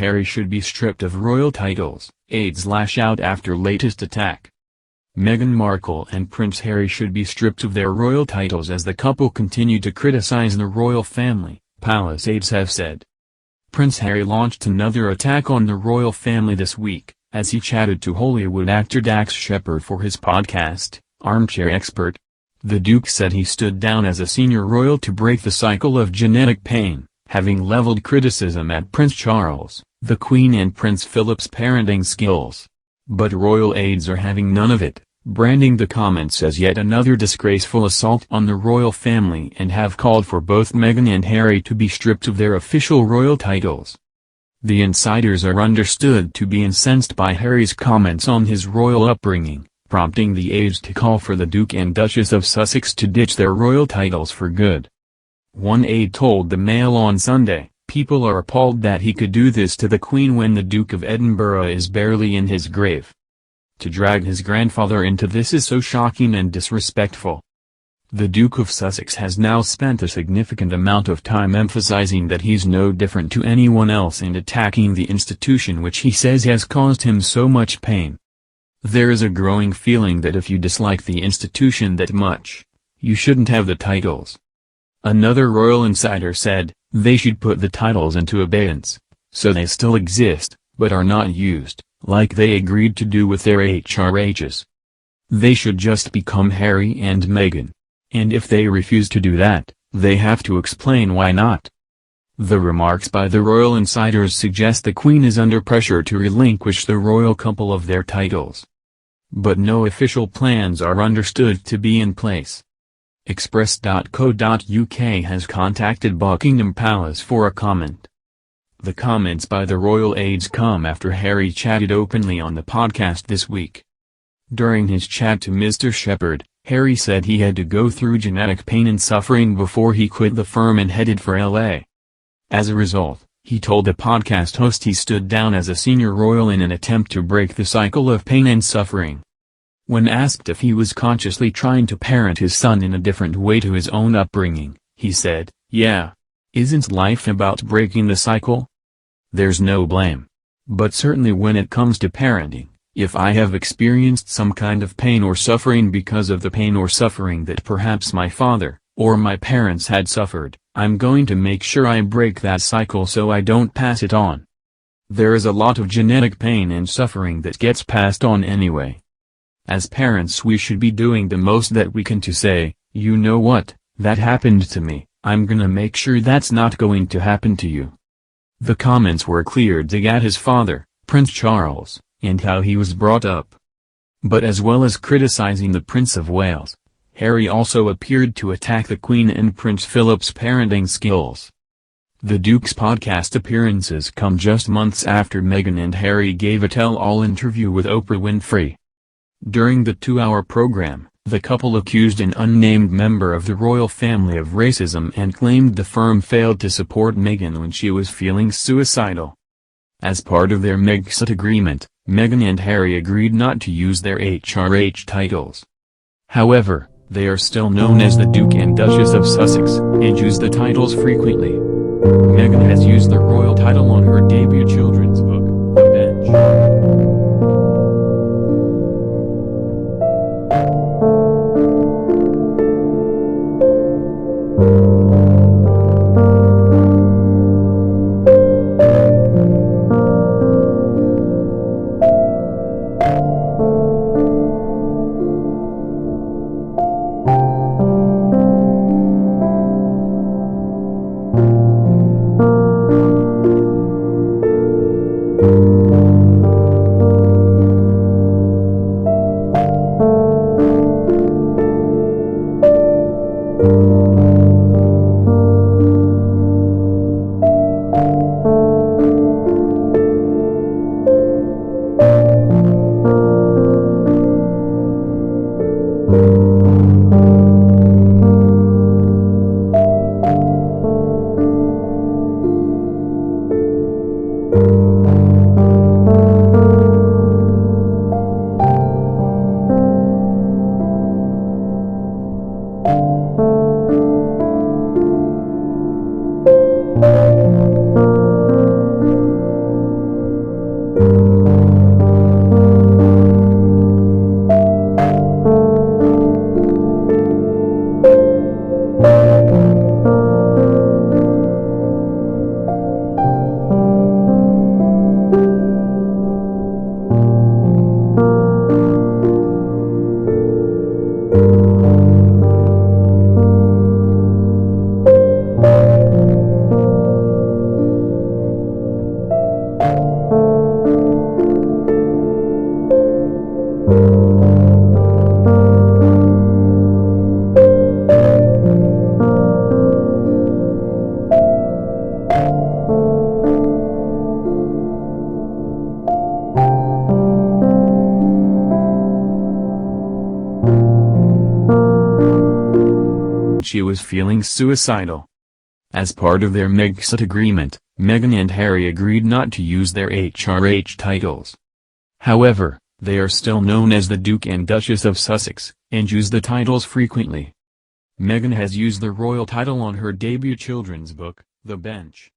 Harry should be stripped of royal titles, aides lash out after latest attack. Meghan Markle and Prince Harry should be stripped of their royal titles as the couple continue to criticize the royal family, palace aides have said. Prince Harry launched another attack on the royal family this week, as he chatted to Hollywood actor Dax Shepard for his podcast, Armchair Expert. The Duke said he stood down as a senior royal to break the cycle of genetic pain, having leveled criticism at Prince Charles, the Queen and Prince Philip's parenting skills. But royal aides are having none of it, branding the comments as yet another disgraceful assault on the royal family and have called for both Meghan and Harry to be stripped of their official royal titles. The insiders are understood to be incensed by Harry's comments on his royal upbringing, prompting the aides to call for the Duke and Duchess of Sussex to ditch their royal titles for good. One aide told the Mail on Sunday, "People are appalled that he could do this to the Queen when the Duke of Edinburgh is barely in his grave. To drag his grandfather into this is so shocking and disrespectful." The Duke of Sussex has now spent a significant amount of time emphasizing that he's no different to anyone else and attacking the institution which he says has caused him so much pain. There is a growing feeling that if you dislike the institution that much, you shouldn't have the titles. Another royal insider said, "They should put the titles into abeyance, so they still exist, but are not used, like they agreed to do with their HRHs. They should just become Harry and Meghan. And if they refuse to do that, they have to explain why not." The remarks by the royal insiders suggest the Queen is under pressure to relinquish the royal couple of their titles. But no official plans are understood to be in place. Express.co.uk has contacted Buckingham Palace for a comment. The comments by the royal aides come after Harry chatted openly on the podcast this week. During his chat to Mr. Shepard, Harry said he had to go through genetic pain and suffering before he quit the firm and headed for LA. As a result, he told the podcast host he stood down as a senior royal in an attempt to break the cycle of pain and suffering. When asked if he was consciously trying to parent his son in a different way to his own upbringing, he said, "Yeah. Isn't life about breaking the cycle? There's no blame. But certainly when it comes to parenting, if I have experienced some kind of pain or suffering because of the pain or suffering that perhaps my father, or my parents had suffered, I'm going to make sure I break that cycle so I don't pass it on. There is a lot of genetic pain and suffering that gets passed on anyway. As parents we should be doing the most that we can to say, you know what, that happened to me, I'm gonna make sure that's not going to happen to you." The comments were clear dig at his father, Prince Charles, and how he was brought up. But as well as criticizing the Prince of Wales, Harry also appeared to attack the Queen and Prince Philip's parenting skills. The Duke's podcast appearances come just months after Meghan and Harry gave a tell-all interview with Oprah Winfrey. During the 2-hour program, the couple accused an unnamed member of the royal family of racism and claimed the firm failed to support Meghan when she was feeling suicidal. As part of their Megxit agreement, Meghan and Harry agreed not to use their HRH titles. However, they are still known as the Duke and Duchess of Sussex, and use the titles frequently. Meghan has used the royal title on her debut children's book, The Bench. that she was feeling suicidal. As part of their Megxit agreement, Meghan and Harry agreed not to use their HRH titles. However, they are still known as the Duke and Duchess of Sussex, and use the titles frequently. Meghan has used the royal title on her debut children's book, The Bench.